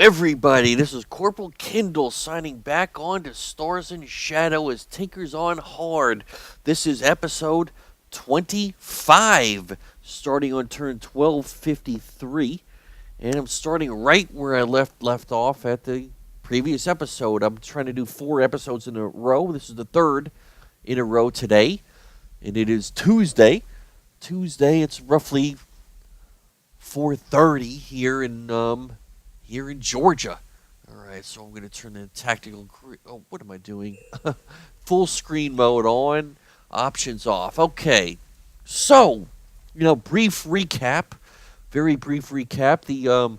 everybody, this is Corporal Kindle signing back on to Stars and Shadow as Tinkers on Hard. This is episode 25, starting on turn 1253, and I'm starting right where I left off at the previous episode. I'm trying to do 4 episodes in a row. This is the 3rd in a row today, and it is Tuesday. It's roughly 4:30 here in Georgia. All right, so I'm going to turn the tactical. Oh, what am I doing? Full screen mode on, options off. Okay, so brief recap, very brief recap. The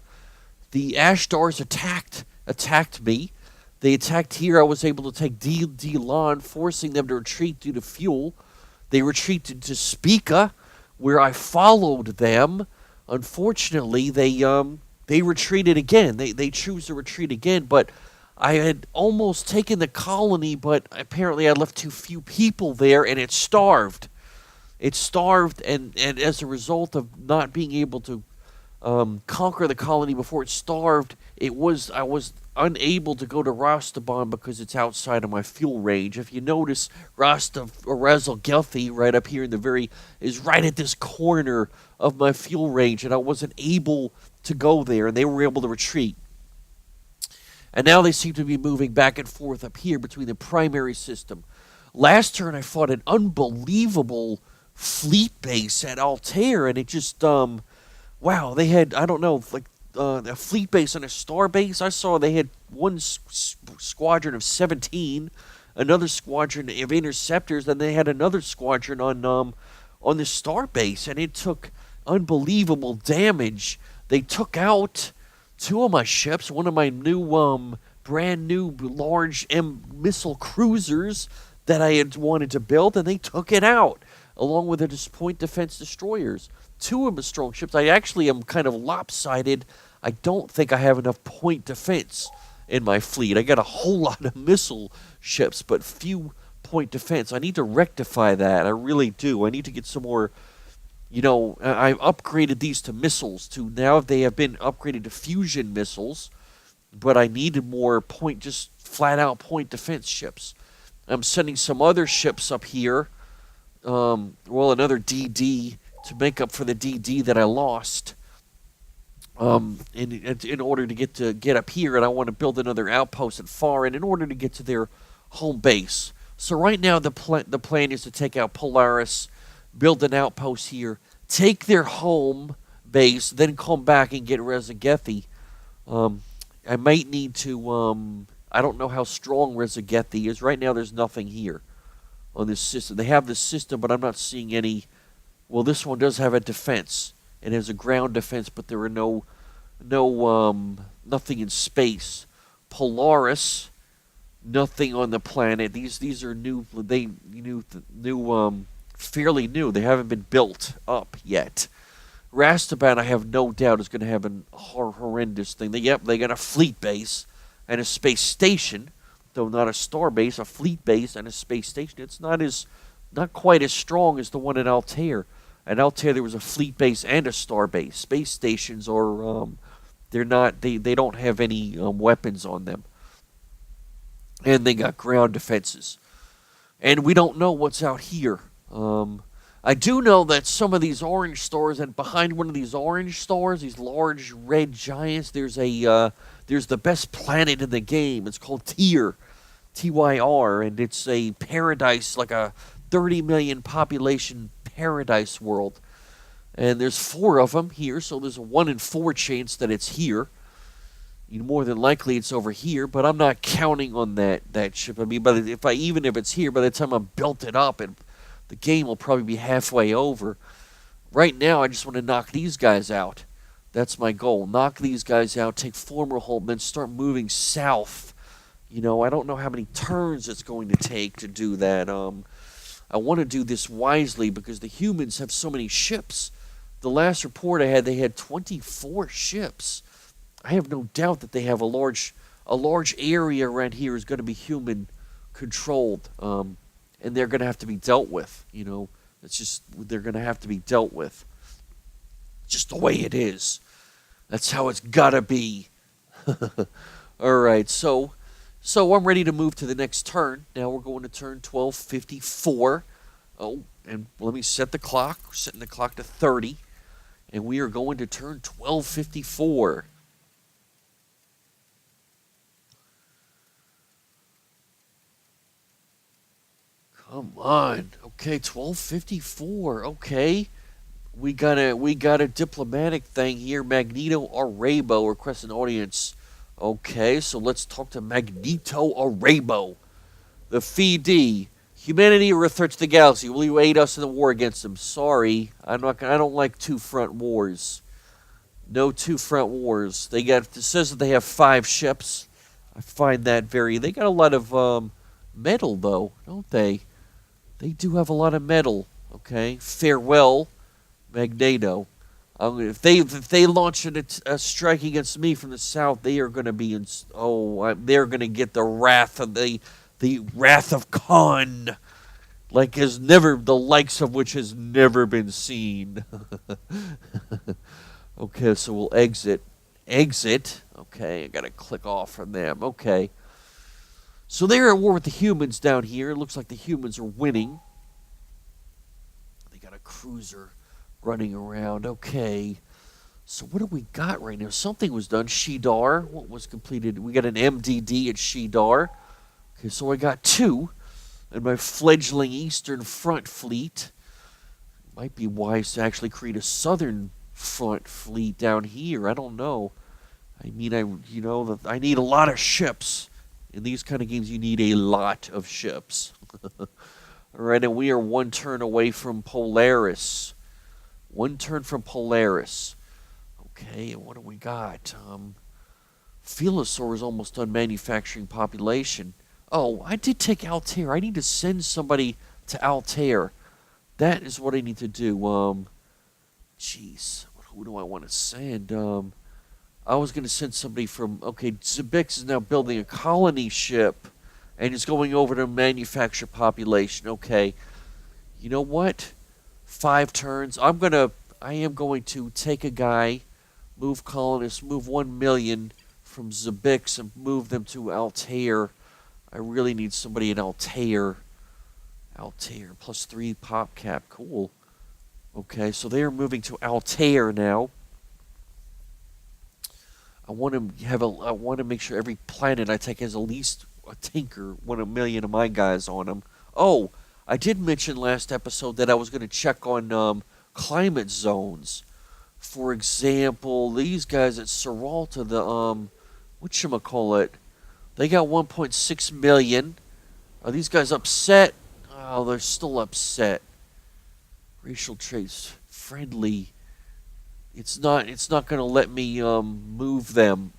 Ashdars attacked me. They attacked here. I was able to take D-Lon, forcing them to retreat due to fuel. They retreated to Spica, where I followed them. Unfortunately, they retreated again. They choose to retreat again, but I had almost taken the colony, but apparently I left too few people there, and it starved. It starved, and as a result of not being able to conquer the colony before it starved, I was unable to go to Rastaban because it's outside of my fuel range. If you notice, Gelthi right up here in the is right at this corner of my fuel range, and I wasn't able to go there, and they were able to retreat. And now they seem to be moving back and forth up here between the primary system. Last turn I fought an unbelievable fleet base at Altair, and it just, wow, they had, I don't know, like a fleet base and a star base. I saw they had one squadron of 17, another squadron of interceptors, and they had another squadron on the star base, and it took unbelievable damage. They took out 2 of my ships, one of my new, brand new large missile cruisers that I had wanted to build, and they took it out, along with the point defense destroyers. 2 of my strong ships. I actually am kind of lopsided. I don't think I have enough point defense in my fleet. I got a whole lot of missile ships, but few point defense. I need to rectify that. I really do. I need to get some more. I've upgraded these to missiles. Now they have been upgraded to fusion missiles, but I needed more just flat out point defense ships. I'm sending some other ships up here. Another DD to make up for the DD that I lost. In order to get up here, and I want to build another outpost at Farin in order to get to their home base. So right now the plan is to take out Polaris, build an outpost here, take their home base, then come back and get Rezagethi. I might need to. I don't know how strong Rezagethi is. Right now there's nothing here on this system. They have this system, but I'm not seeing any. Well, this one does have a defense. It has a ground defense, but there are nothing in space. Polaris, nothing on the planet. These are new. Fairly new. They haven't been built up yet. Rastaban, I have no doubt, is going to have a horrendous thing. They got a fleet base and a space station, though not a star base. A fleet base and a space station. It's not quite as strong as the one at Altair. At Altair, there was a fleet base and a star base. Space stations are, they're not, they don't have any weapons on them. And they got ground defenses. And we don't know what's out here. I do know that some of these orange stars, and behind one of these orange stars, these large red giants, there's the best planet in the game. It's called Tyr, Tyr, and it's a paradise, like a 30 million population paradise world, and there's 4 of them here, so there's a 1 in 4 chance that it's here. More than likely it's over here, but I'm not counting on that ship. I mean, even if it's here, by the time I've built it up, and the game will probably be halfway over. Right now, I just want to knock these guys out. That's my goal. Knock these guys out, take former hold, then start moving south. I don't know how many turns it's going to take to do that. I want to do this wisely because the humans have so many ships. The last report I had, they had 24 ships. I have no doubt that they have a large area around here is going to be human controlled, and they're going to have to be dealt with. They're going to have to be dealt with. Just the way it is. That's how it's got to be. All right, so I'm ready to move to the next turn. Now we're going to turn 1254. Oh, and let me set the clock. We're setting the clock to 30, and we are going to turn 1254. Come on. Okay, 1254. Okay. We got a diplomatic thing here. Magneto Arabo requests an audience. Okay, so let's talk to Magneto Arabo. The FD. Humanity are a threat to the galaxy. Will you aid us in the war against them? Sorry, I don't like two front wars. No two front wars. It says that they have 5 ships. I find that very. They got a lot of metal though, don't they? They do have a lot of metal. Okay, farewell, Magneto. If they launch a strike against me from the south, they are going to be in. They're going to get the wrath of the wrath of Khan, like has never the likes of which has never been seen. Okay, so we'll exit. Exit. Okay, I got to click off from them. Okay. So they're at war with the humans down here. It looks like the humans are winning. They got a cruiser running around. Okay. So what do we got right now? Something was done. Ashdar. What was completed? We got an MDD at Ashdar. Okay, so I got 2 in my fledgling Eastern Front fleet. Might be wise to actually create a Southern Front fleet down here. I don't know. I mean, I need a lot of ships. In these kind of games, you need a lot of ships. All right, and we are 1 turn away from Polaris. 1 turn from Polaris. Okay, and what do we got? Philosaur is almost done manufacturing population. Oh, I did take Altair. I need to send somebody to Altair. That is what I need to do. Jeez, who do I want to send? I was going to send somebody from... Okay, Zebix is now building a colony ship and is going over to manufacture population. Okay, you know what? 5 turns. I am going to take a guy, move colonists, move 1 million from Zebix and move them to Altair. I really need somebody in Altair. Altair, plus 3 pop cap. Cool. Okay, so they are moving to Altair now. I want to make sure every planet I take has at least a tinker, 1 million of my guys on them. Oh, I did mention last episode that I was going to check on climate zones. For example, these guys at Seralta, the whatchamacallit, they got 1.6 million. Are these guys upset? Oh, they're still upset. Racial traits, friendly. It's not going to let me move them.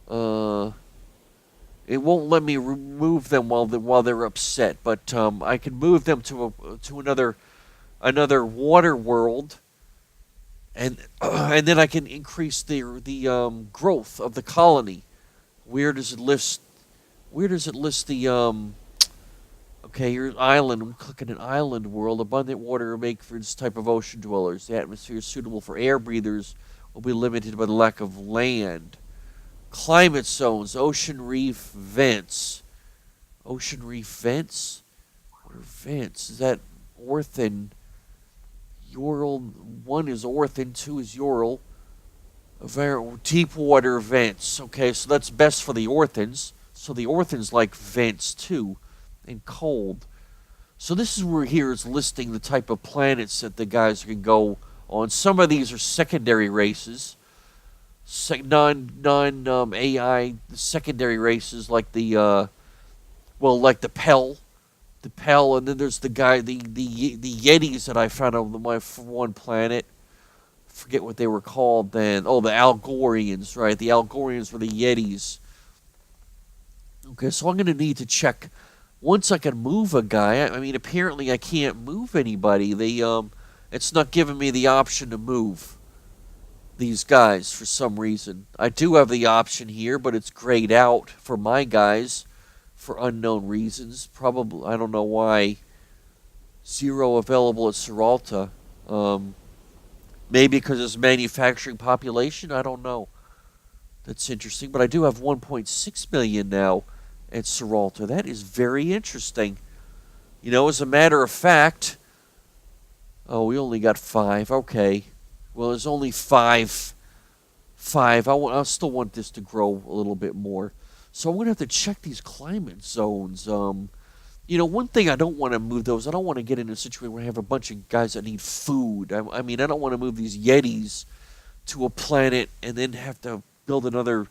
It won't let me remove them while they're upset, but I can move them to another water world, and then I can increase the growth of the colony. Where does it list the Okay, here's island. I'm clicking an island world. Abundant water will make for this type of ocean dwellers. The atmosphere is suitable for air breathers will be limited by the lack of land. Climate zones, ocean reef vents. Ocean reef vents? What are vents? Is that Orthan? Ural. 1 is Orthan, 2 is Ural. Deep water vents. Okay, so that's best for the Orthans. So the Orthans like vents too. And cold. So this is where here is listing the type of planets that the guys can go on. Some of these are secondary races. Non-AI secondary races like the like the Pell. The Pell, and then there's the Yetis that I found on my one planet. Forget what they were called then. Oh, the Algorians, right? The Algorians were the Yetis. Okay, so I'm going to need to check. Once I can move a guy, I mean, apparently I can't move anybody. It's not giving me the option to move these guys for some reason. I do have the option here, but it's grayed out for my guys for unknown reasons. Probably, I don't know why. 0 available at Seralta. Maybe because it's manufacturing population? I don't know. That's interesting. But I do have 1.6 million now at Seralta. That is very interesting. You know, as a matter of fact, oh, we only got 5. Okay. Well, there's only 5. I still want this to grow a little bit more. So I'm going to have to check these climate zones. You know, one thing I don't want to move those. I don't want to get in a situation where I have a bunch of guys that need food. I mean, I don't want to move these Yetis to a planet and then have to build another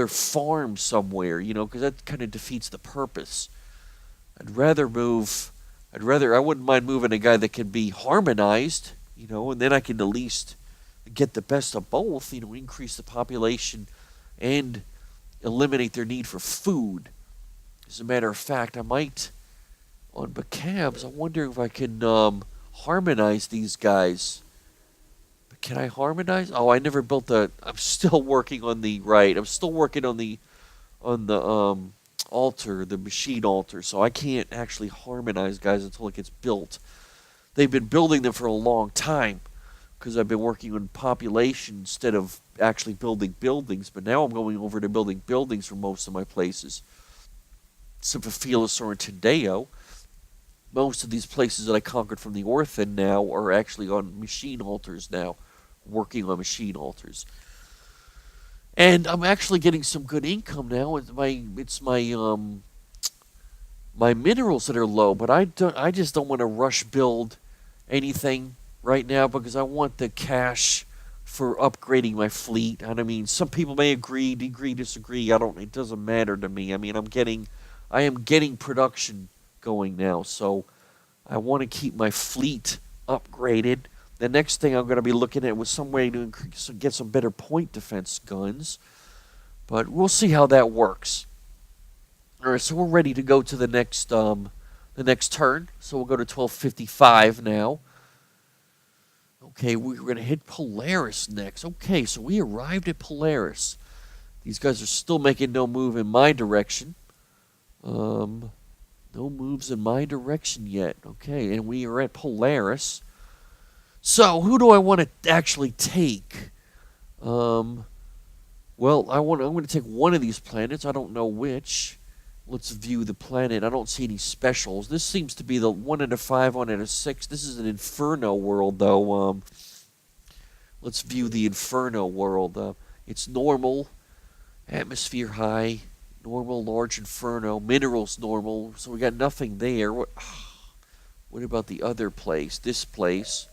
farm somewhere, you know, because that kind of defeats the purpose. I wouldn't mind moving a guy that can be harmonized, you know, and then I can at least get the best of both, you know, increase the population and eliminate their need for food. As a matter of fact, I might, on Bacabs, I'm wondering if I can harmonize these guys. But can I harmonize? Oh, I never built I'm still working on I'm still working on the altar, the machine altar, so I can't actually harmonize guys until it gets built. They've been building them for a long time because I've been working on population instead of actually building buildings, but now I'm going over to building buildings for most of my places. Except for Philosaur and Tadeo. Most of these places that I conquered from the Orphan now are actually on machine altars now, working on machine altars. And I'm actually getting some good income now. It's my minerals that are low, but I just don't want to rush build anything right now because I want the cash for upgrading my fleet. And I mean, some people may agree, disagree. It doesn't matter to me. I mean, I am getting production going now, so I want to keep my fleet upgraded. The next thing I'm going to be looking at was some way to get some better point defense guns, but we'll see how that works. All right, so we're ready to go to the next turn. So we'll go to 1255 now. Okay, we're going to hit Polaris next. Okay, so we arrived at Polaris. These guys are still making no move in my direction. No moves in my direction yet. Okay, and we are at Polaris. So, who do I want to actually take? Well, I'm going to take one of these planets. I don't know which. Let's view the planet. I don't see any specials. This seems to be the 1 out of 5, 1 out of 6. This is an Inferno world, though. Let's view the Inferno world. It's normal, atmosphere high, normal, large Inferno, minerals normal. So we got nothing there. What about the other place? This place.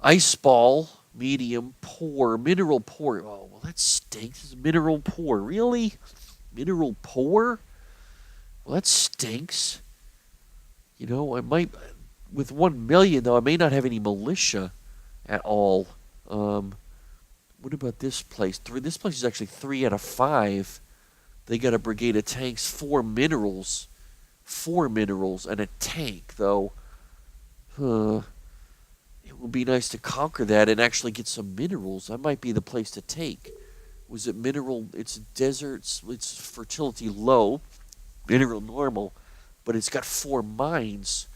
Ice ball, medium, poor, mineral poor. Oh, well, that stinks. It's mineral poor. Really? Mineral poor? Well, that stinks. You know, I might, with 1 million, though, I may not have any militia at all. What about this place? This place is actually 3 out of 5. They got a brigade of tanks, 4 minerals. 4 minerals and a tank, though. It would be nice to conquer that and actually get some minerals. That might be the place to take. Was it mineral? It's deserts. It's fertility low. Mineral normal. But it's got 4 mines.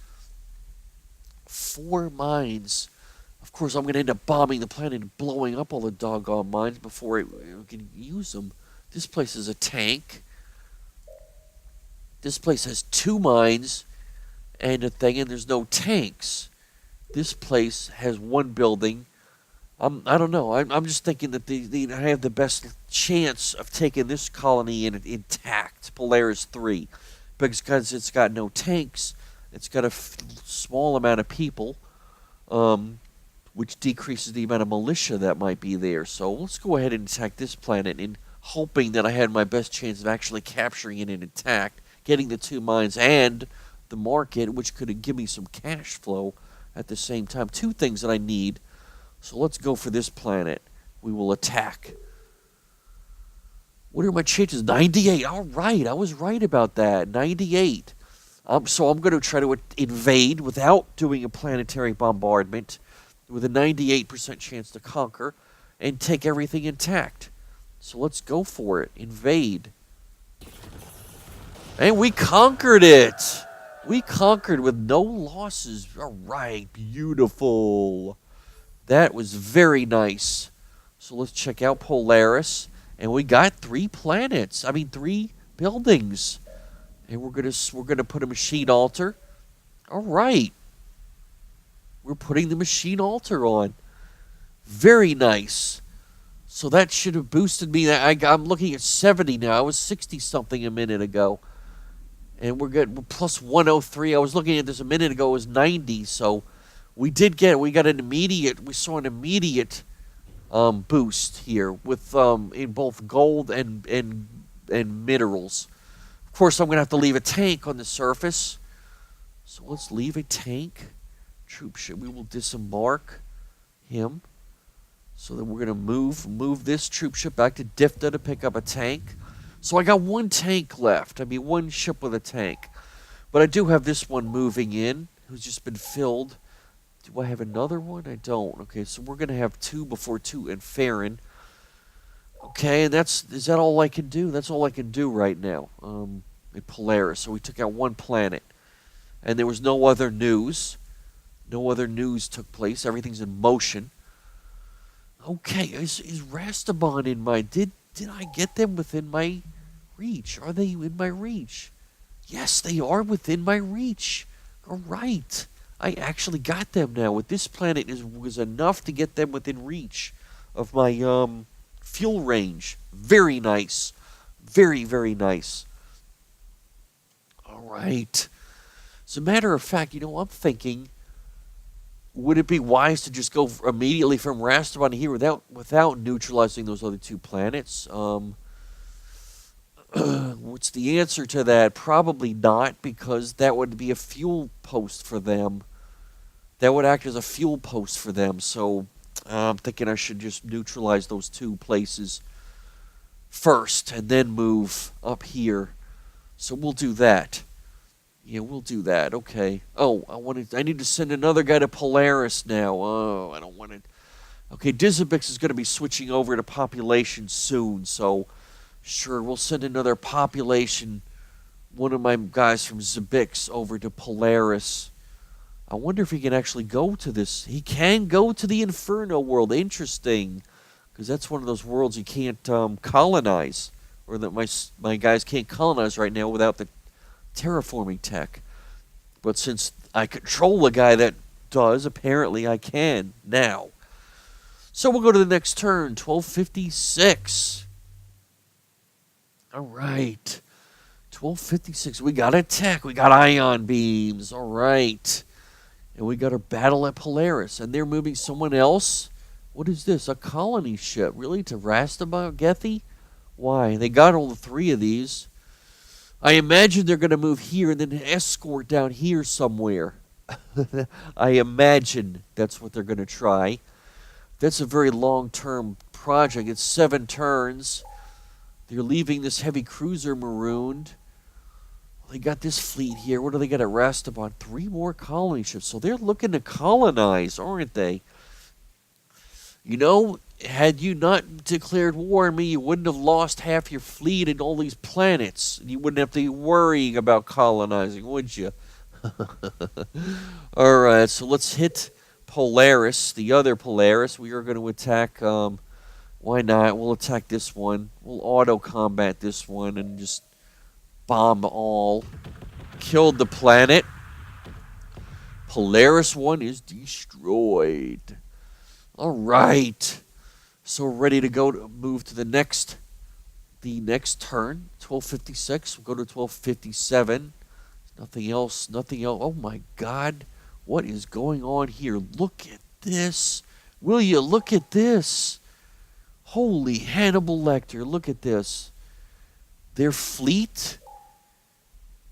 4 mines. Of course, I'm going to end up bombing the planet and blowing up all the doggone mines before I can use them. This place is a tank. This place has 2 mines and a thing, and there's no tanks. This place has 1 building. I don't know. I'm just thinking that they have the best chance of taking this colony intact, Polaris 3, because it's got no tanks. It's got a small amount of people, which decreases the amount of militia that might be there. So let's go ahead and attack this planet, and hoping that I had my best chance of actually capturing it intact, getting the 2 mines and the market, which could give me some cash flow at the same time. 2 things that I need. So let's go for this planet. We will attack. What are my chances? 98. All right, I was right about that. 98. So I'm going to try to invade without doing a planetary bombardment with a 98% chance to conquer and take everything intact. So let's go for it. Invade. And we conquered it. We conquered with no losses. All right, beautiful. That was very nice. So let's check out Polaris. And we got 3 planets. I mean, 3 buildings. And we're gonna put a machine altar. All right. We're putting the machine altar on. Very nice. So that should have boosted me. I'm looking at 70 now. I was 60 something a minute ago. And we're good. Plus 103. I was looking at this a minute ago. It was 90. So we got an immediate. We saw an immediate boost here with in both gold and minerals. Of course, I'm gonna have to leave a tank on the surface. So let's leave a tank. Troop ship. We will disembark him. So then we're going to move this troop ship back to Difta to pick up a tank. So I got 1 tank left. I mean, 1 ship with a tank. But I do have this one moving in, who's just been filled. Do I have another one? I don't. Okay, so we're going to have 2 before 2 and Farron. Okay, and is that all I can do? That's all I can do right now. In Polaris. So we took out 1 planet. And there was no other news. No other news took place. Everything's in motion. Okay, is Rastaban in my... Did I get them within my reach? Are they in my reach? Yes, they are within my reach. All right. I actually got them now. With this planet was enough to get them within reach of my fuel range. Very nice. Very, very nice. All right. As a matter of fact, I'm thinking... Would it be wise to just go immediately from Rastaban here without neutralizing those other 2 planets? What's the answer to that? Probably not, because that would be a fuel post for them. That would act as a fuel post for them. So I'm thinking I should just neutralize those 2 places first and then move up here. So we'll do that. Yeah, we'll do that. Okay. Oh, I need to send another guy to Polaris now. Oh, I don't want it. Okay, Dizabix is going to be switching over to population soon, so sure, we'll send another population, one of my guys from Zabix over to Polaris. I wonder if he can actually go to this. He can go to the Inferno world. Interesting, because that's one of those worlds you can't colonize, or that my guys can't colonize right now without the terraforming tech. But since I control a guy that does, apparently I can now. So we'll go to the next turn, 1256. All right. 1256. We got a tech. We got ion beams. All right. And we got a battle at Polaris. And they're moving someone else. What is this? A colony ship. Really? To Rastabagethi? Why? They got all the 3 of these. I imagine they're going to move here and then escort down here somewhere. I imagine that's what they're going to try. That's a very long-term project. It's 7 turns. They're leaving this heavy cruiser marooned. They got this fleet here. What do they got at Rastaban? 3 more colony ships. So they're looking to colonize, aren't they? Had you not declared war on me, you wouldn't have lost half your fleet and all these planets. And you wouldn't have to be worrying about colonizing, would you? Alright, so let's hit Polaris, the other Polaris. We are going to attack, why not? We'll attack this one. We'll auto-combat this one and just bomb all. Killed the planet. Polaris 1 is destroyed. Alright. So we're ready to move to the next turn. 1256. We'll go to 1257. Nothing else. Oh my God. What is going on here? Look at this. Will you look at this? Holy Hannibal Lecter. Look at this. Their fleet.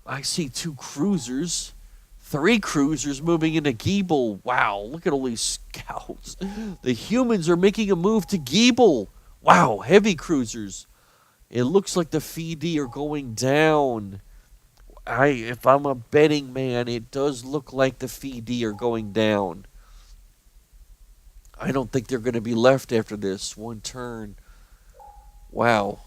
I see 2 cruisers. 3 cruisers moving into Giebel. Wow, look at all these scouts. The humans are making a move to Giebel. Wow, heavy cruisers. It looks like the Fidi are going down. If I'm a betting man, it does look like the Fidi are going down. I don't think they're going to be left after this 1 turn. Wow.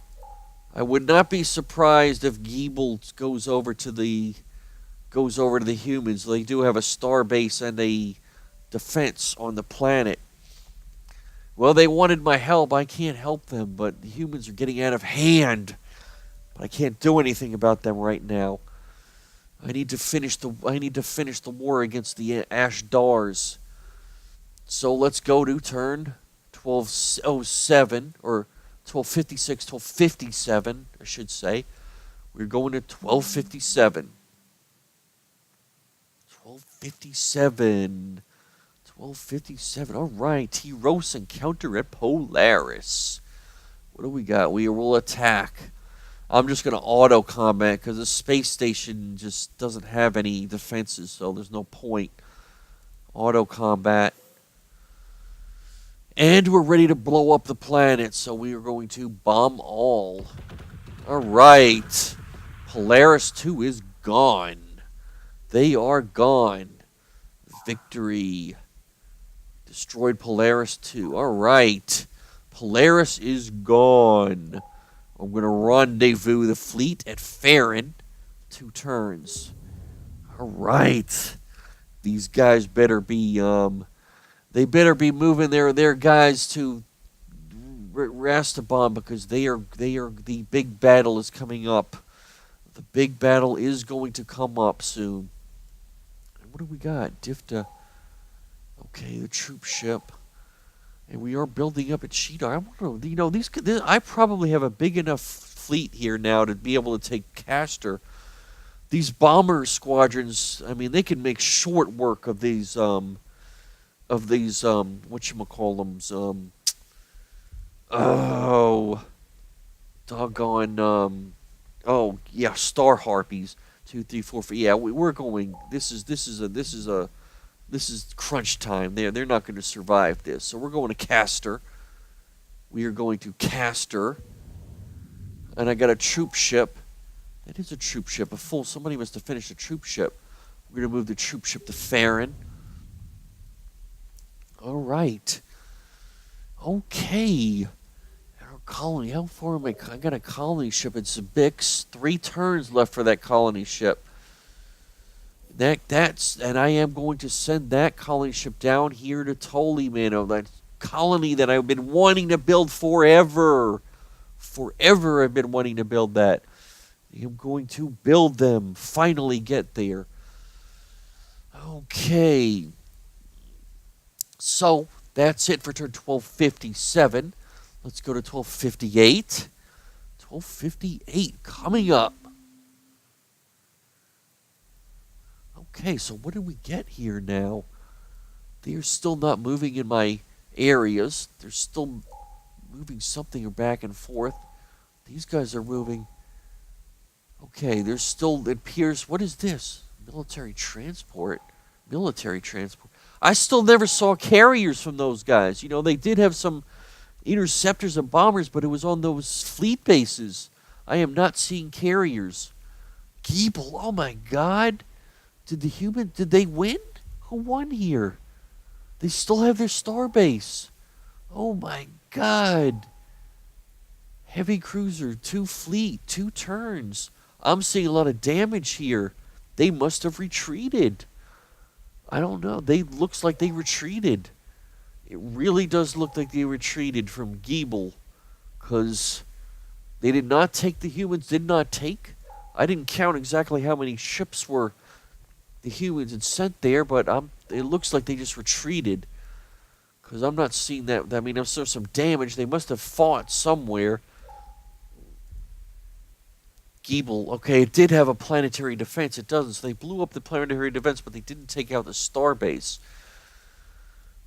I would not be surprised if Giebel goes over to the humans. They do have a star base and a defense on the planet. Well, they wanted my help. I can't help them, but the humans are getting out of hand. But I can't do anything about them right now. I need to finish the war against the Ashdars. So let's go to turn 1207 or 1256, 1257, I should say. We're going to 1257. 1257. 1257. All right. T-Rose encounter at Polaris. What do we got? We will attack. I'm just going to auto combat because the space station just doesn't have any defenses, so there's no point. Auto combat. And we're ready to blow up the planet, so we are going to bomb all. All right. Polaris 2 is gone. They are gone. Victory. Destroyed Polaris 2. All right. Polaris is gone. I'm going to rendezvous the fleet at Farron. 2 turns. All right. These guys better be they better be moving their guys to Rastabon because the big battle is coming up. The big battle is going to come up soon. And what do we got? Difta. Okay, the troop ship. And we are building up at Shidar. I wonder, I probably have a big enough fleet here now to be able to take Castor. These bomber squadrons, I mean, they can make short work of these whatchamacallums, Star Harpies. 2, 3, 4, 5. Yeah, we're going. This is crunch time. They're not going to survive this. So we're going to Castor. We are going to Castor. And I got a troop ship. That is a troop ship. Somebody must have finished a troop ship. We're going to move the troop ship to Farron. All right. Okay. Our colony. How far am I? I got a colony ship at Zabix. 3 turns left for that colony ship. And I am going to send that colony ship down here to Tolimano, that colony that I've been wanting to build forever. Forever I've been wanting to build that. I'm going to build them. Finally get there. Okay. So, that's it for turn 1257. Let's go to 1258. 1258 coming up. Okay, so what do we get here now? They're still not moving in my areas. They're still moving something back and forth. These guys are moving. Okay, there's still, it appears, what is this? Military transport. Military transport. I still never saw carriers from those guys. You know, they did have some interceptors and bombers, but it was on those fleet bases. I am not seeing carriers. Giebel, oh my God. Did they win? Who won here? They still have their star base. Oh my God. Heavy cruiser, 2 fleet, 2 turns. I'm seeing a lot of damage here. They must have retreated. I don't know. Looks like they retreated. It really does look like they retreated from Giebel. Because they did not take, the humans did not take. I didn't count exactly how many ships were the humans had sent there, but it looks like they just retreated. Because I'm not seeing that. I mean, I saw some damage. They must have fought somewhere. Giebel, okay, it did have a planetary defense. It doesn't. So they blew up the planetary defense, but they didn't take out the starbase.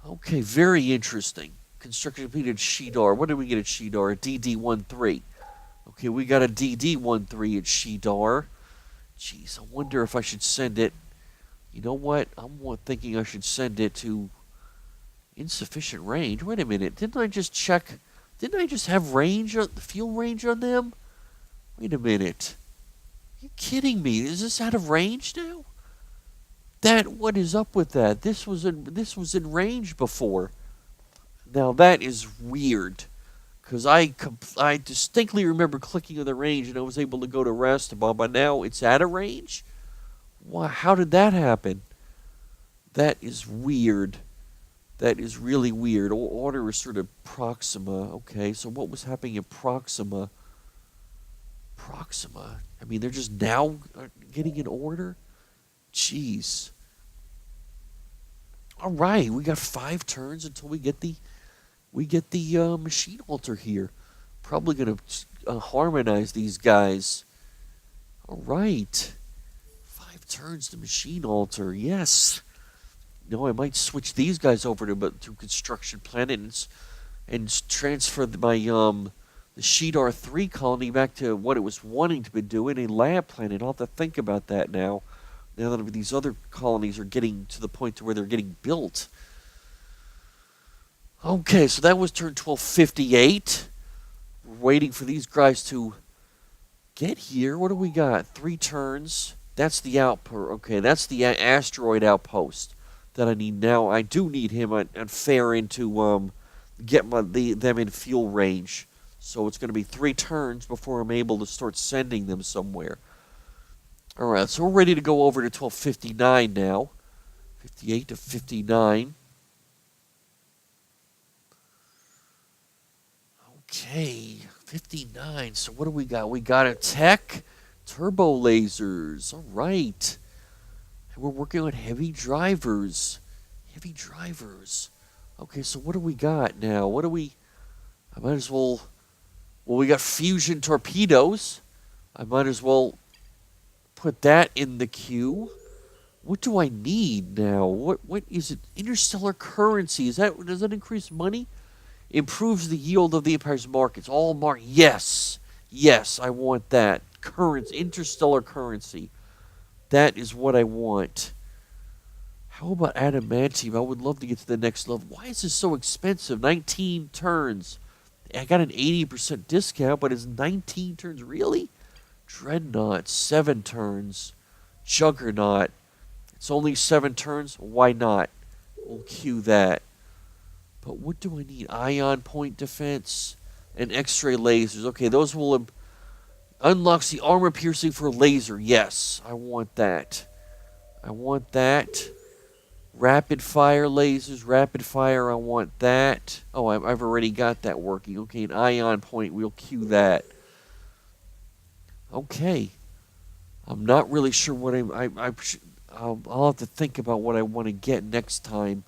Okay, very interesting. Construction completed at Shidar. What did we get at Shidar? A DD-13. Okay, we got a DD-13 at Shidar. Jeez, I wonder if I should send it. You know what? I'm thinking I should send it to insufficient range. Wait a minute. Didn't I just check? Didn't I just have range, fuel range on them? Wait a minute. Are you kidding me? Is this out of range now? What is up with that? This was in range before. Now that is weird. Because I distinctly remember clicking on the range and I was able to go to Rastabon, but now it's out of range? Why, how did that happen? That is weird. That is really weird. Order is sort of Proxima. Okay, so what was happening in Proxima? Proxima? I mean, they're just now getting an order? Jeez. All right, we got 5 turns until we get the machine altar here. Probably gonna harmonize these guys. All right, 5 turns to machine altar. Yes. No, I might switch these guys over to construction planet and transfer my the Ashdar 3 colony back to what it was wanting to be doing, a lab planet. I'll have to think about that now. Now that these other colonies are getting to the point to where they're getting built. Okay, so that was turn 1258. We're waiting for these guys to get here. What do we got? 3 turns. That's the outpost. Okay, that's the asteroid outpost that I need now. I do need him on Farron to get them in fuel range. So it's going to be 3 turns before I'm able to start sending them somewhere. All right, so we're ready to go over to 1259 now. 58 to 59. Okay, 59. So what do we got? We got a tech, turbo lasers. All right. And we're working on heavy drivers. Heavy drivers. Okay, so what do we got now? What do we... I might as well... Well, we got fusion torpedoes. I might as well put that in the queue. What do I need now? What is it? Interstellar currency. Does that increase money? Improves the yield of the Empire's markets. All yes. Yes, I want that. Interstellar currency. That is what I want. How about adamantium? I would love to get to the next level. Why is this so expensive? 19 turns. I got an 80% discount, but it's 19 turns. Really? Dreadnought, 7 turns. Juggernaut. It's only 7 turns. Why not? We'll queue that. But what do I need? Ion point defense and X-ray lasers. Okay, those will unlocks the armor piercing for laser. Yes, I want that. I want that. Rapid fire lasers. Rapid fire, I want that. Oh, I've already got that working. Okay, an ion point. We'll queue that. Okay. I'm not really sure what I'll have to think about what I want to get next time.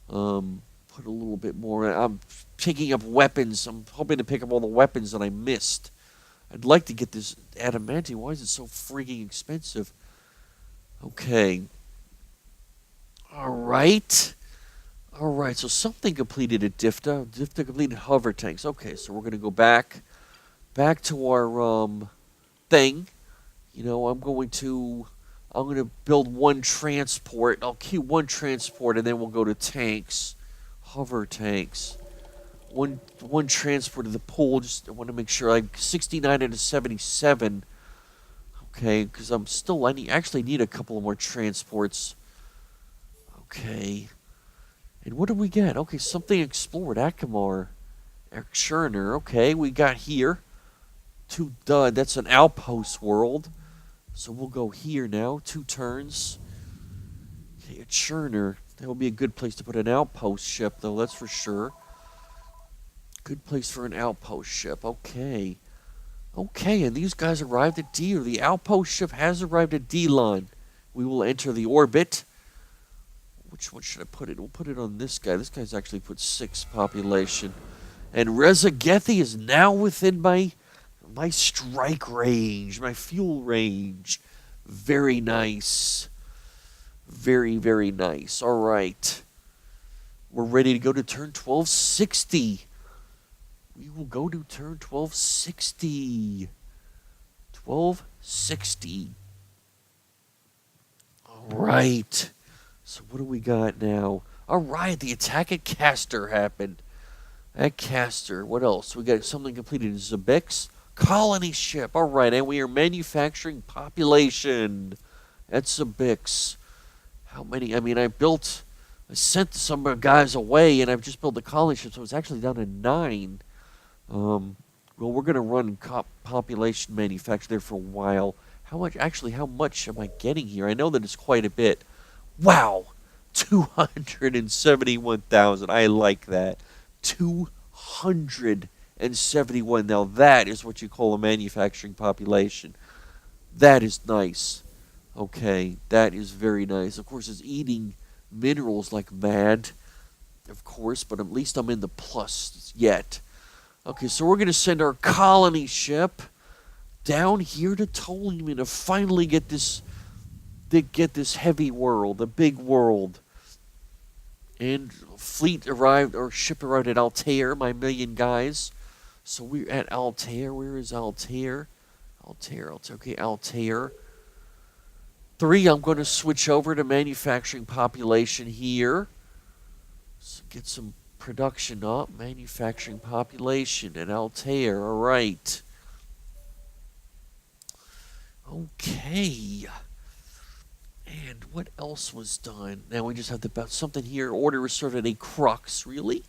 Put a little bit more. I'm picking up weapons. I'm hoping to pick up all the weapons that I missed. I'd like to get this adamantium. Why is it so freaking expensive? Okay. Alright. Alright, so something completed at DIFTA. DIFTA completed hover tanks. Okay, so we're going to go back to our thing. You know, I'm going to build 1 transport. I'll queue 1 transport, and then we'll go to tanks. Hover tanks. One transport to the pool. Just I want to make sure. I'm 69 out of 77. Okay, because actually need a couple more transports. Okay. And what do we get? Okay, something explored. Akamar. Cherner. Okay, we got here. That's an outpost world. So we'll go here now. 2 turns. Okay, a Cherner. That would be a good place to put an outpost ship, though, that's for sure. Good place for an outpost ship. Okay. Okay, and these guys arrived at D, or the outpost ship has arrived at D-Line. We will enter the orbit. Which one should I put it? We'll put it on this guy. This guy's actually put 6 population. And Rezagethi is now within my strike range, my fuel range. Very nice. Very, very nice. All right. We're ready to go to turn 1260. We will go to turn 1260. 1260. All right. So what do we got now? All right, the attack at Castor happened. At Castor, what else? We got something completed. Zabix colony ship. All right, and we are manufacturing population at Zabix. How many? I mean, I sent some guys away, and I've just built a colony ship, so it's actually down to 9. Well, we're going to run population manufacture there for a while. How much am I getting here? I know that it's quite a bit. Wow! 271,000. I like that. 271. Now that is what you call a manufacturing population. That is nice. Okay, that is very nice. Of course, it's eating minerals like mad, of course, but at least I'm in the plus yet. Okay, so we're going to send our colony ship down here to Ptolemy to finally get this heavy world, the big world. And fleet arrived, or ship arrived at Altair, my million guys. So we're at Altair. Where is Altair? Altair. Okay, Altair. 3, I'm going to switch over to manufacturing population here. So get some production up. Manufacturing population at Altair. All right. Okay. And what else was done? Now we just have something here. Order was served at a crux. Really?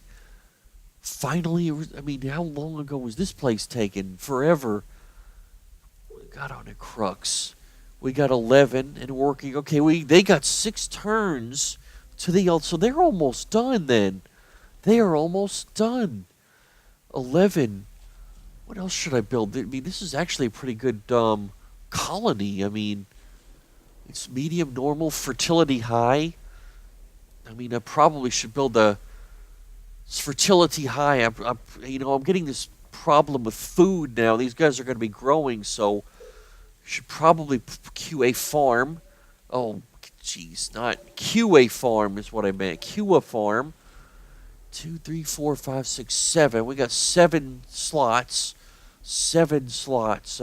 Finally, I mean, how long ago was this place taken? Forever. We got on a crux. We got 11 and working. Okay, they got 6 turns to the so they're almost done then. They are almost done. 11. What else should I build? I mean, this is actually a pretty good colony. I mean, it's medium, normal, fertility high. I mean, I probably should build a fertility high. I'm getting this problem with food now. These guys are going to be growing, so should probably queue a farm. Oh, jeez, not queue a farm is what I meant. Queue a farm. 2, 3, 4, 5, 6, 7. We got 7 slots. 7 slots.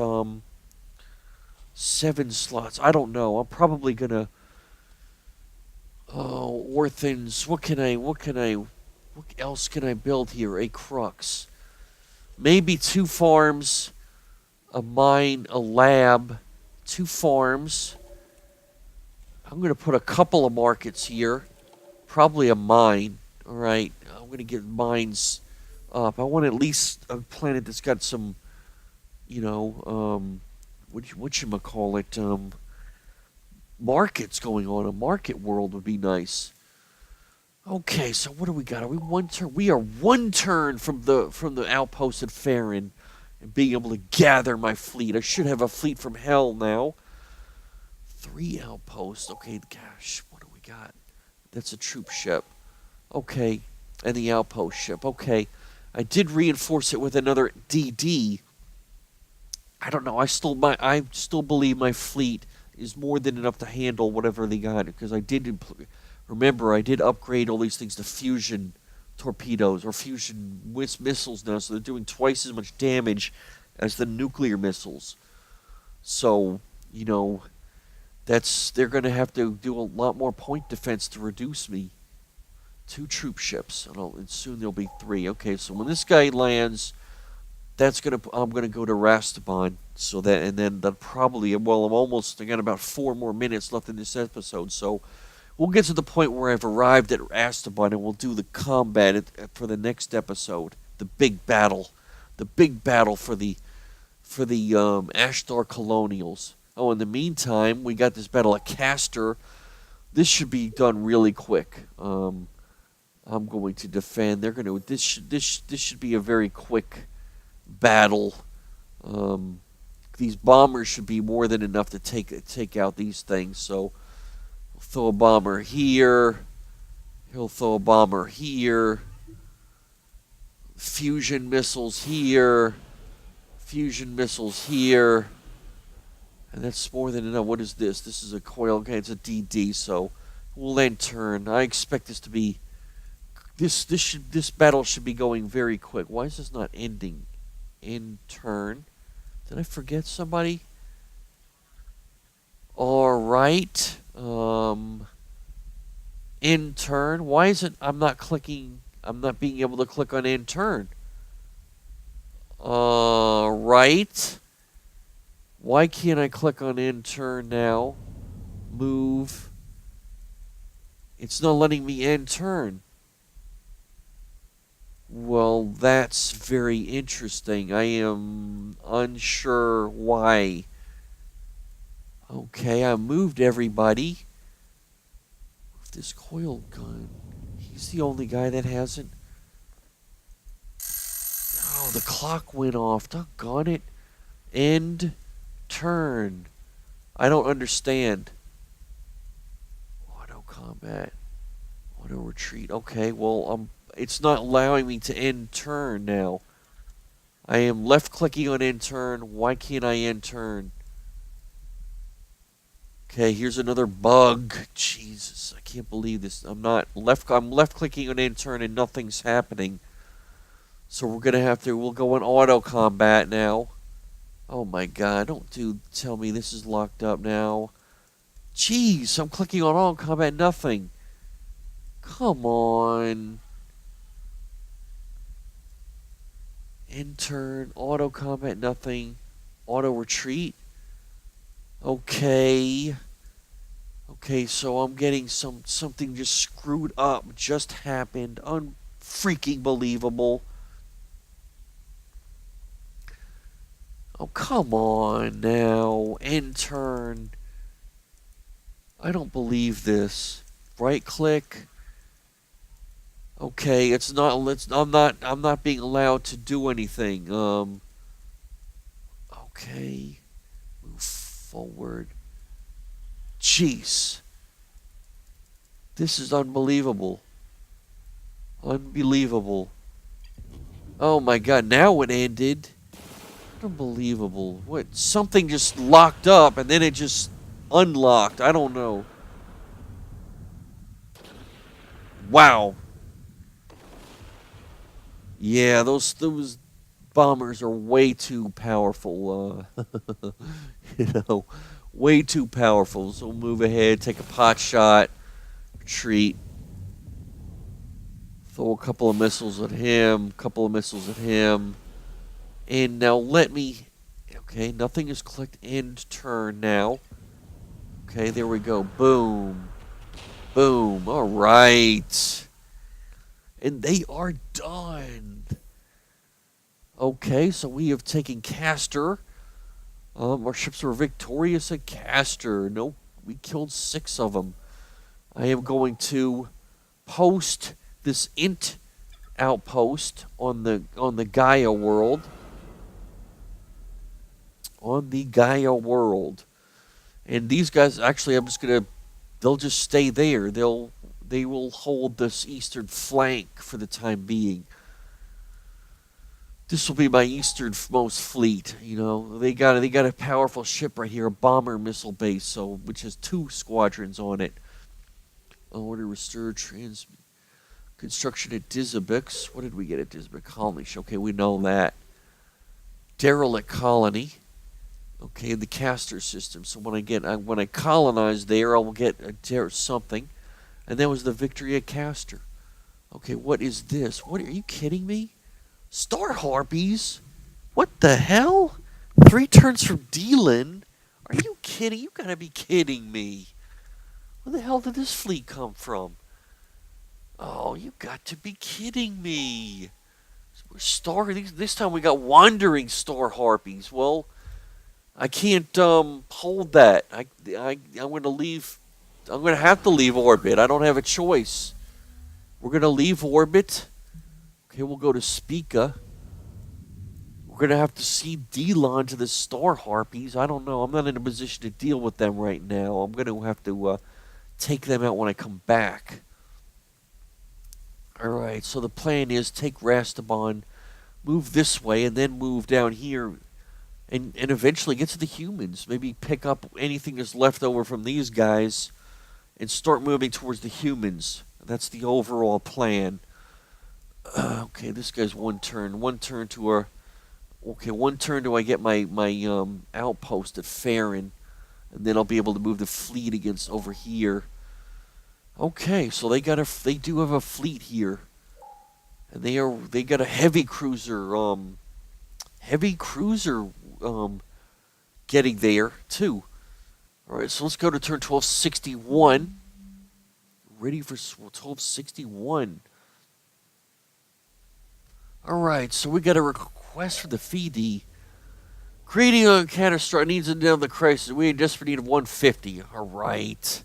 7 slots. I don't know. I'm probably gonna. Oh, orphans. What else can I build here? A crux. Maybe 2 farms. A mine, a lab, 2 farms. I'm going to put a couple of markets here. Probably a mine. All right. I'm going to get mines up. I want at least a planet that's got some, whatchamacallit, markets going on. A market world would be nice. Okay, so what do we got? Are we 1 turn? We are 1 turn from the outpost at Farron. And being able to gather my fleet. I should have a fleet from hell now. 3 outposts. Okay, gosh, what do we got? That's a troop ship. Okay, and the outpost ship. Okay, I did reinforce it with another DD. I don't know. I still believe my fleet is more than enough to handle whatever they got, because I did upgrade all these things to fusion torpedoes or fusion missiles now, so they're doing twice as much damage as the nuclear missiles. So, they're going to have to do a lot more point defense to reduce me. 2 troop ships, and soon there'll be 3. Okay, so when this guy lands, I'm gonna go to Rastaban. So that, and then that probably, I got about 4 more minutes left in this episode, so we'll get to the point where I've arrived at Rastaban, and we'll do the combat for the next episode. The big battle. The big battle for the Ashdar colonials. Oh, in the meantime, we got this battle at Castor. This should be done really quick. I'm going to defend. This should be a very quick battle. These bombers should be more than enough to take out these things. So he'll throw a bomber here. He'll throw a bomber here. Fusion missiles here. Fusion missiles here. And that's more than enough. What is this? This is a coil. Okay, it's a DD, so we'll end turn. I expect this to be... This battle should be going very quick. Why is this not ending? End turn. Did I forget somebody? Alright. End turn. Why isn't... I'm not being able to click on end turn. Right. Why can't I click on end turn now? Move. It's not letting me end turn. Well, that's very interesting. I am unsure why. Okay, I moved everybody. this coil gun. He's the only guy that hasn't. Oh, the clock went off. Doggone it. End turn. I don't understand. Auto combat. Auto retreat. Okay, well, it's not allowing me to end turn now. I am left clicking on end turn. Why can't I end turn? Okay, here's another bug. Jesus, I can't believe this. I'm left clicking on end turn and nothing's happening. So we'll go in auto combat now. Oh my god, don't tell me this is locked up now. Jeez, I'm clicking on auto combat, nothing. Come on. End turn, auto combat, nothing. Auto retreat. Okay. Okay, so I'm getting something just screwed up. Just happened. Unfreaking believable. Oh, come on now. End turn. I don't believe this. Right click. Okay, it's not. I'm not being allowed to do anything. Okay. Move forward. Jeez. This is unbelievable. Unbelievable. Oh my god, now it ended. Unbelievable. What? Something just locked up and then it just unlocked. I don't know. Wow. Yeah, those bombers are way too powerful. Way too powerful. So we'll move ahead, take a pot shot, retreat, throw a couple of missiles at him, and now let me. Okay, nothing is clicked. End turn now. Okay, there we go. Boom, boom. All right. And they are done. Okay, so we have taken Castor. Our ships were victorious at Castor. No, we killed 6 of them. I am going to post this int outpost on the Gaia world. On the Gaia world. And these guys, actually, they'll just stay there. They will hold this eastern flank for the time being. This will be my easternmost fleet. You know, they got a powerful ship right here, a bomber missile base, which has 2 squadrons on it. Order restore construction at Dizabix. What did we get at Dizabix Colony? Okay, we know that. Derelict colony. Okay, the Castor system. So when I colonize there, I will get something. And that was the victory at Castor. Okay, what is this? What, are you kidding me? Star Harpies? What the hell? 3 turns from Dealin? Are you kidding? You gotta be kidding me. Where the hell did this fleet come from? Oh, you got to be kidding me. This time we got wandering Star Harpies. Well, I can't hold that. I'm gonna leave. I'm gonna have to leave orbit. I don't have a choice. We're gonna leave orbit. Okay, we'll go to Spica. We're gonna have to cede Delon to the Star Harpies. I don't know. I'm not in a position to deal with them right now. I'm gonna have to take them out when I come back. All right. So the plan is take Rastabon, move this way, and then move down here. And eventually get to the humans. Maybe pick up anything that's left over from these guys and start moving towards the humans. That's the overall plan. Okay, this guy's 1 turn. 1 turn to our... Okay, 1 turn do I get my outpost at Farron. And then I'll be able to move the fleet against over here. Okay, so they do have a fleet here. And they got a heavy cruiser... Heavy cruiser getting there, too. Alright, so let's go to turn 1261. Ready for 1261. Alright, so we got a request for the FED. Creating a catastrophe needs to nail the crisis. We are in desperate need of 150. Alright.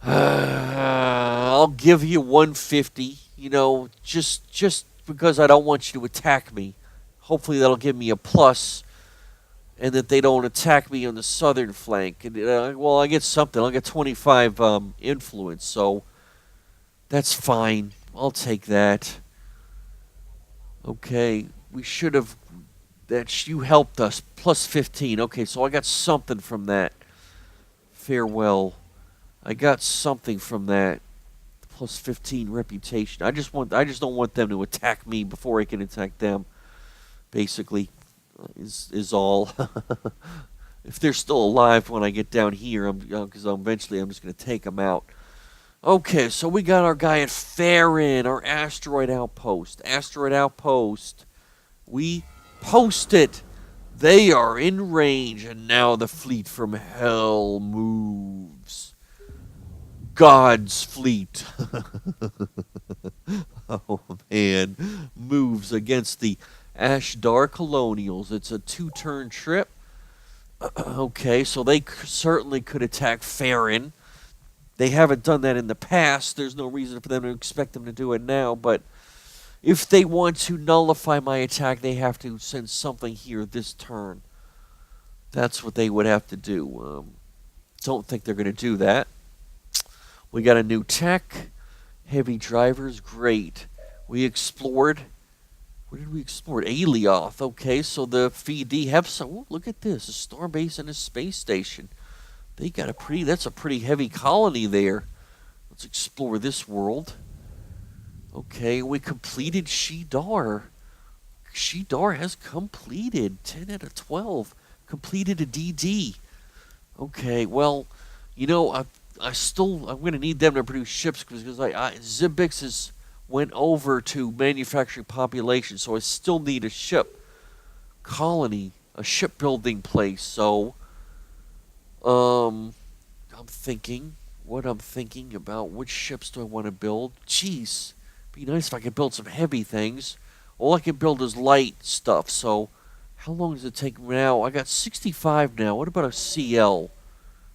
I'll give you 150. Just because I don't want you to attack me. Hopefully that'll give me a plus, and that they don't attack me on the southern flank. And well, I get something. I'll get 25 influence, so that's fine. I'll take that. Okay, we should have. You helped us. Plus 15. Okay, so I got something from that. Farewell. I got something from that. Plus 15 reputation. I just don't want them to attack me before I can attack them. Basically, is all. If they're still alive when I get down here, because eventually I'm just going to take them out. Okay, so we got our guy at Farron, our asteroid outpost. Asteroid outpost. We post it. They are in range, and now the fleet from hell moves. God's fleet. Oh, man. Moves against the Ashdar colonials. It's a 2-turn trip. Okay, so they certainly could attack Farron. They haven't done that in the past. There's no reason for them to expect them to do it now, but if they want to nullify my attack, they have to send something here this turn. That's what they would have to do. Don't think they're going to do that. We got a new tech. Heavy drivers, great. We explored. Where did we explore? Alioth. Okay, so the FD have some. Oh, look at this. A starbase and a space station. They got that's a pretty heavy colony there. Let's explore this world. Okay, we completed Ashdar. Ashdar has completed 10 out of 12. Completed a DD. Okay, well, I'm going to need them to produce ships because Zibix went over to manufacturing population, so I still need a ship colony, a shipbuilding place. So, I'm thinking about which ships do I want to build. Jeez, be nice if I could build some heavy things. All I can build is light stuff. So, how long does it take now? I got 65 now. What about a CL?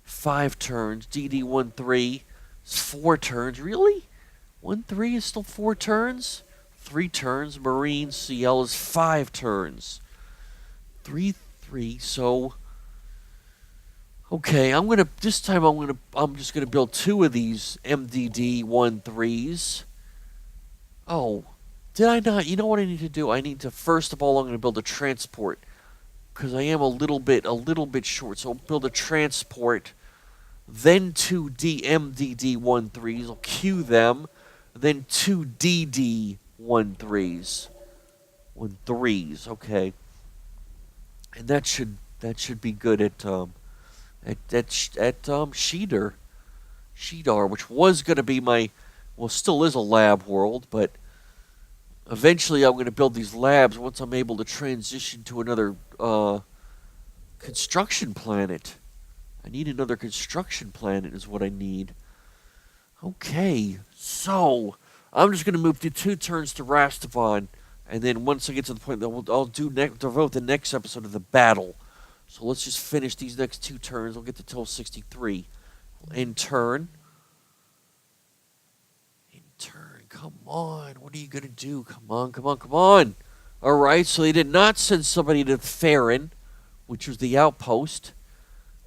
5 turns. DD-13 is 4 turns. Really? 1-3 is still 4 turns? 3 turns. Marine CL is 5 turns. 3-3. So, okay, this time I'm just gonna build 2 of these MDD-13s. Oh, did I not? You know what I need to do? I need to, first of all, I'm gonna build a transport because I am a little bit short. So I'll build a transport, then 2 DMDD-13s. I'll queue them, then 2 DD-13s. 13s, okay. And that should be good at Shedar, which was going to be still is a lab world, but eventually I'm going to build these labs once I'm able to transition to another construction planet. I need another construction planet is what I need. Okay, so I'm just going to move to 2 turns to Rastavan, and then once I get to the point that I'll devote the next episode of the battle. So let's just finish these next 2 turns. We'll get to till 63. In turn. Come on. What are you going to do? Come on. All right, so they did not send somebody to Farron, which was the outpost.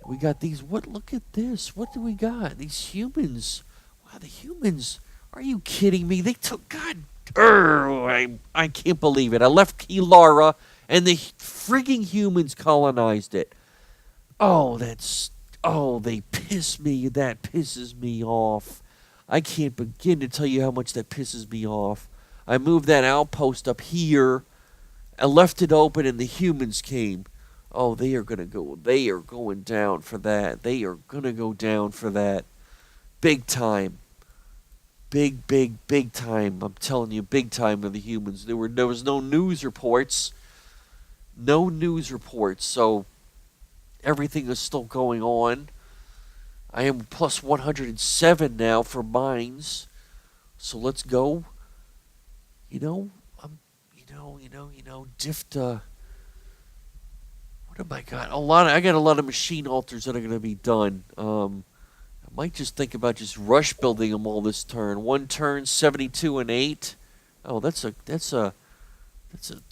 We got these. Look at this. What do we got? These humans. Wow, the humans. Are you kidding me? They took. God. I can't believe it. I left Kilara, and the frigging humans colonized it. They piss me. That pisses me off. I can't begin to tell you how much that pisses me off. I moved that outpost up here. I left it open, and the humans came. Oh, they are going down for that. They are gonna go down for that. Big time. Big time. I'm telling you, big time of the humans. There was no news reports. No news reports, so everything is still going on. I am plus 107 now for mines. So let's go. Difta. What have I got? I got a lot of machine alters that are going to be done. Might just think about just rush building them all this turn. One turn, 72 and 8. Oh, that's a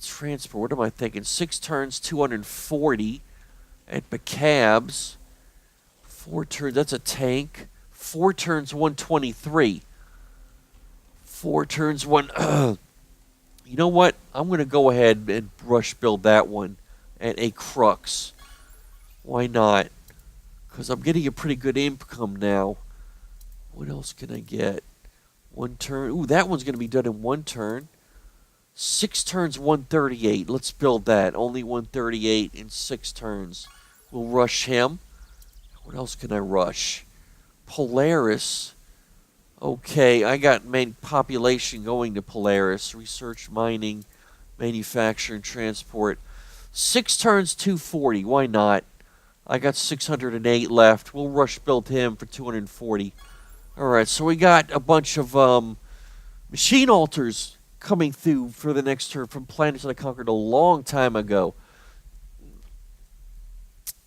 transport. What am I thinking? 6 turns, 240 at Bacabs. 4 turns, that's a tank. 4 turns, 123. 4 turns, one. You know what? I'm going to go ahead and rush build that one at a crux. Why not? Because I'm getting a pretty good income now. What else can I get? 1 turn. Ooh, that one's going to be done in 1 turn. 6 turns, 138. Let's build that. Only 138 in 6 turns. We'll rush him. What else can I rush? Polaris. Okay, I got main population going to Polaris. Research, mining, manufacture, and transport. 6 turns, 240. Why not? I got 608 left. We'll rush build him for 240. Alright, so we got a bunch of machine alters coming through for the next turn from planets that I conquered a long time ago.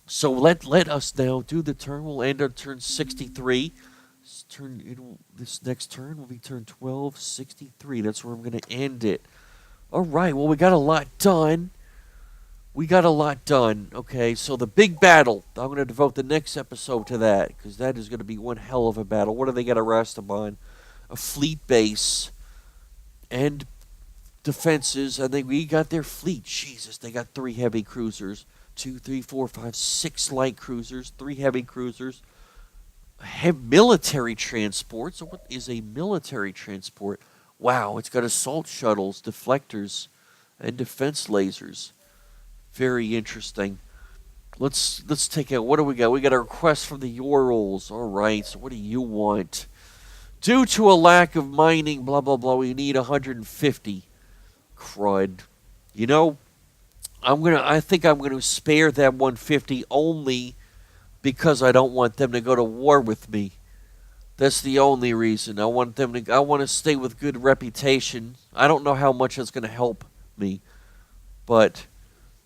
So let us now do the turn. We'll end on turn 63. This next turn will be turn 1263. That's where I'm going to end it. Alright, well, we got a lot done. Okay, so the big battle. I'm going to devote the next episode to that, because that is going to be one hell of a battle. What do they got to rest upon? A fleet base and defenses, and we got their fleet. Jesus, they got 3 heavy cruisers. 2, 3, 4, 5, 6 light cruisers, 3 heavy cruisers. Military transport. So what is a military transport? Wow, it's got assault shuttles, deflectors, and defense lasers. Very interesting. Let's take out. What do we got? We got a request from the Urals. All right. So what do you want? Due to a lack of mining, blah blah blah, we need 150. Crud. You know, I think I'm gonna spare that 150 only because I don't want them to go to war with me. That's the only reason. I want to stay with good reputation. I don't know how much that's gonna help me, but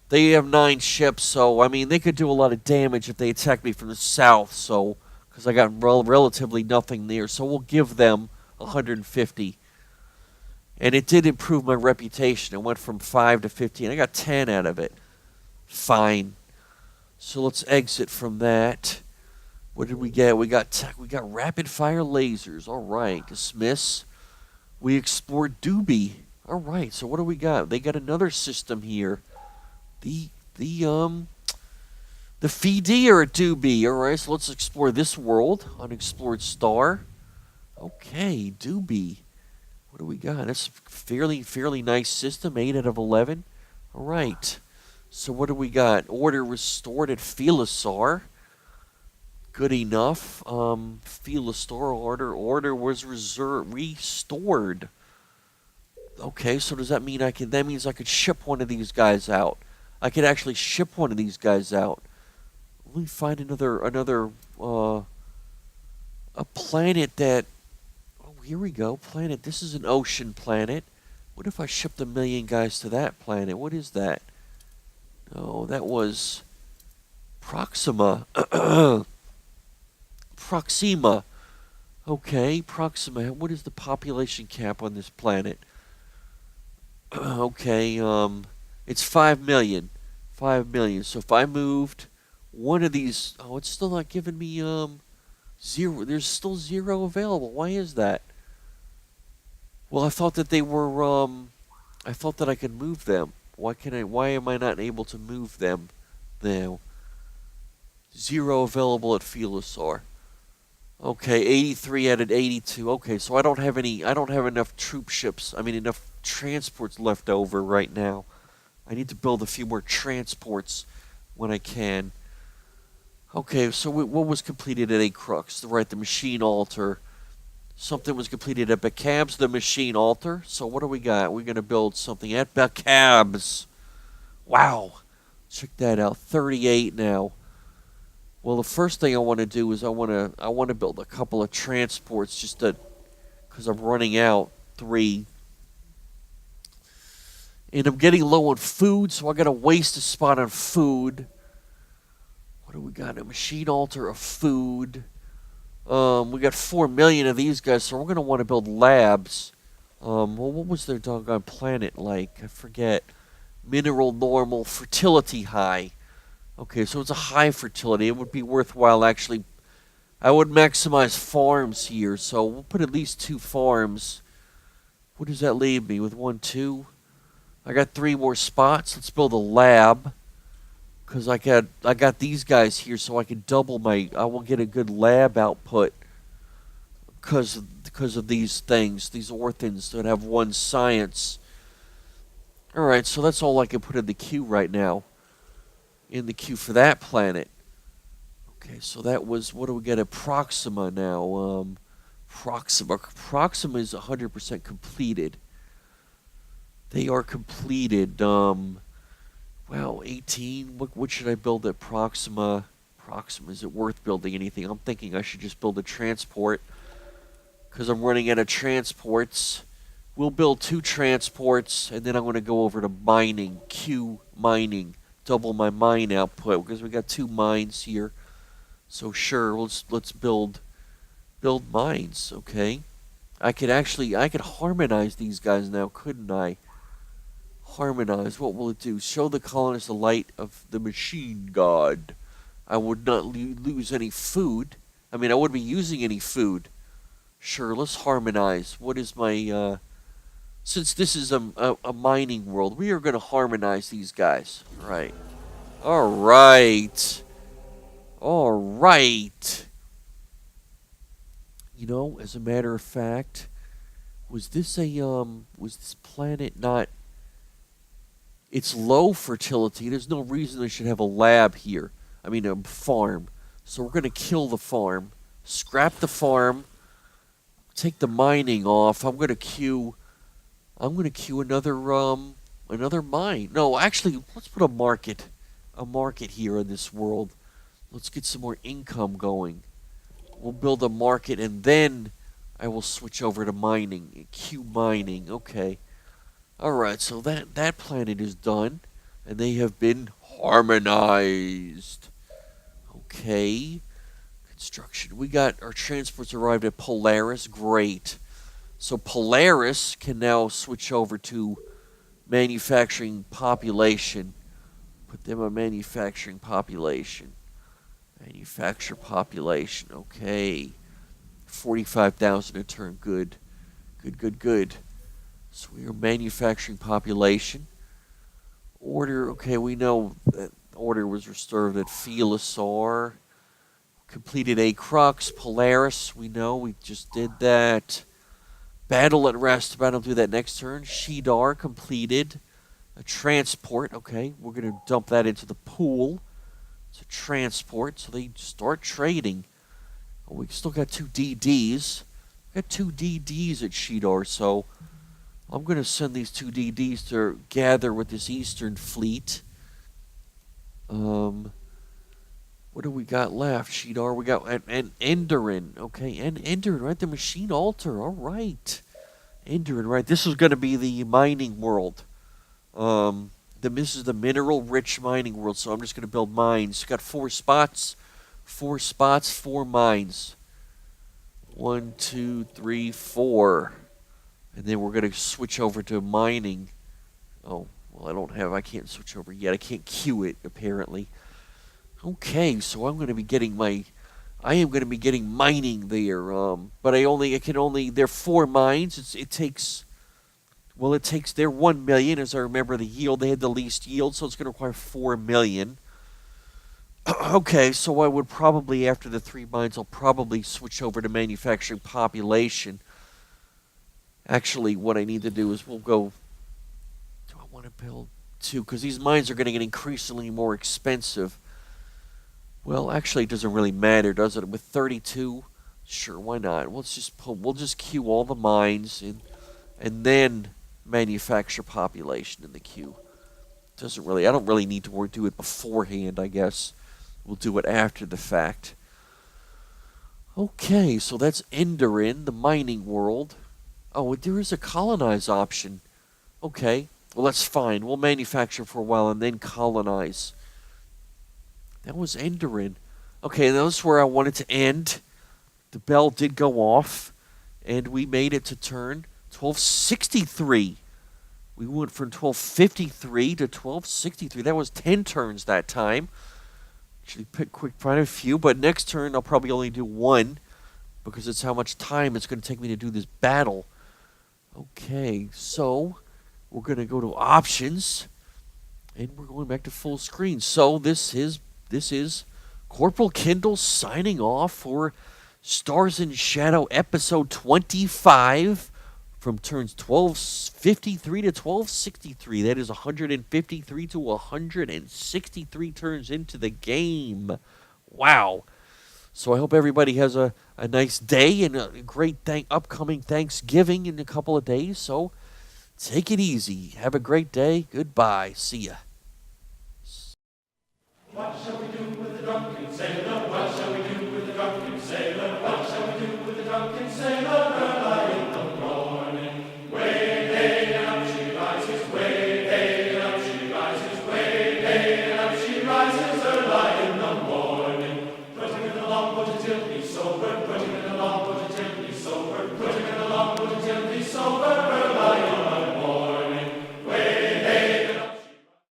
they have 9 ships, so, I mean, they could do a lot of damage if they attack me from the south, so, because I got relatively nothing there. So we'll give them 150. And it did improve my reputation. It went from 5 to 15. I got 10 out of it. Fine. So let's exit from that. What did we get? We got rapid fire lasers. All right. Dismiss. We explored Doobie. All right. So what do we got? They got another system here. The Fidi are at Doobie. Alright, so let's explore this world. Unexplored star. Okay, Doobie. What do we got? That's a fairly nice system. 8 out of 11. Alright. So what do we got? Order restored at Felisar. Good enough. Felisar order was restored. Okay, so does that mean that means I could ship one of these guys out? I could actually ship one of these guys out. Let me find another a planet that. Oh, here we go. Planet. This is an ocean planet. What if I shipped 1 million guys to that planet? What is that? Oh, that was Proxima. Proxima. Okay, Proxima. What is the population cap on this planet? Okay, it's 5 million. 5 million. So if I moved one of these, oh, it's still not giving me 0. There's still 0 available. Why is that? Well, I thought that they were I thought that I could move them. Why am I not able to move them now? 0 available at Felisar. Okay, 83 out of 82. Okay, so I don't have enough troop ships. I mean, enough transports left over right now. I need to build a few more transports when I can. Okay, so what was completed at Acrux? Right, the machine altar. Something was completed at Bacabs, the machine altar. So what do we got? We're going to build something at Bacabs. Wow. Check that out. 38 now. Well, the first thing I want to do is I want to build a couple of transports just because I'm running out 3. And I'm getting low on food, so I got to waste a spot on food. What do we got? A machine altar of food. We got 4 million of these guys, so we're going to want to build labs. Well, what was their doggone planet like? I forget. Mineral normal, fertility high. Okay, so it's a high fertility. It would be worthwhile actually. I would maximize farms here, so we'll put at least 2 farms. What does that leave me with 1, 2? I got 3 more spots. Let's build a lab. Because I got these guys here, so I can double my. I will get a good lab output. Because of these things, these orphans that have 1 science. All right, so that's all I can put in the queue right now. In the queue for that planet. Okay, so that was, what do we get at Proxima now? Proxima is 100% completed. They are completed. Wow, 18. What should I build at Proxima? Proxima, is it worth building anything? I'm thinking I should just build a transport because I'm running out of transports. We'll build 2 transports, and then I'm going to go over to mining, Q mining, double my mine output because we got 2 mines here. So sure, let's build mines, okay? I could harmonize these guys now, couldn't I? Harmonize. What will it do? Show the colonists the light of the machine god. I would not lose any food. I mean, I wouldn't be using any food. Sure, let's harmonize. What is my since this is a mining world, we are going to harmonize these guys. Right. All right. All right. You know, as a matter of fact, was this planet not, it's low fertility. There's no reason they should have a lab here. I mean, a farm. So we're going to kill the farm, scrap the farm, take the mining off. I'm going to queue another mine. No, actually, let's put a market here in this world. Let's get some more income going. We'll build a market, and then I will switch over to mining. Q mining. Okay. All right. So that planet is done, and they have been harmonized. Okay. Construction. We got our transports arrived at Polaris. Great. So Polaris can now switch over to manufacturing population. Put them on manufacturing population. Manufacture population. Okay. 45,000 a turn. Good. Good. So we are manufacturing population. Order. Okay, we know that order was restored at Felisar. Completed a Crux. Polaris. We know we just did that. Battle at rest. Battle do that next turn. Ashdar completed. A transport. Okay, we're going to dump that into the pool. It's a transport, so they start trading. Oh, we still got 2 DDs. Got 2 DDs at Ashdar, so I'm going to send these 2 DDs to gather with this Eastern Fleet. What do we got left? Ashdar, we got and Enderin. Okay, and Enderin, right? The machine altar. All right. Enderin, right? This is going to be the mining world. This is the mineral-rich mining world, so I'm just going to build mines. Got 4 spots. 4 spots, 4 mines. 1, 2, 3, 4. And then we're going to switch over to mining. Oh, well, I can't switch over yet. I can't queue it, apparently. Okay, so I'm going to be getting I am going to be getting mining there. But they're 4 mines. It takes their 1 million, as I remember the yield. They had the least yield, so it's going to require 4 million. Okay, so I would probably, after the 3 mines, I'll probably switch over to manufacturing population. Actually, what I need to do is we'll go, do I want to build 2? Because these mines are going to get increasingly more expensive. Well, actually, it doesn't really matter, does it? With 32, sure, why not? We'll just queue all the mines and then manufacture population in the queue. I don't really need to do it beforehand, I guess. We'll do it after the fact. Okay, so that's Enderin, the mining world. Oh, there is a colonize option. Okay, well, that's fine. We'll manufacture for a while and then colonize. That was Enderin. Okay, and that's where I wanted to end. the bell did go off, and we made it to turn 1263. We went from 1253 to 1263. That was 10 turns that time. Actually, pick quick find a few, but next turn I'll probably only do one because it's how much time it's going to take me to do this battle. Okay, so we're going to go to options, and we're going back to full screen. So this is Corporal Kindle signing off for Stars in Shadow episode 25 from turns 1253 to 1263. That is 153 to 163 turns into the game. Wow. So I hope everybody has a nice day and a great upcoming Thanksgiving in a couple of days. So take it easy. Have a great day. Goodbye. See ya. What shall we do with the drunken sailor? What shall we do with the drunken sailor? What shall we do with the drunken sailor?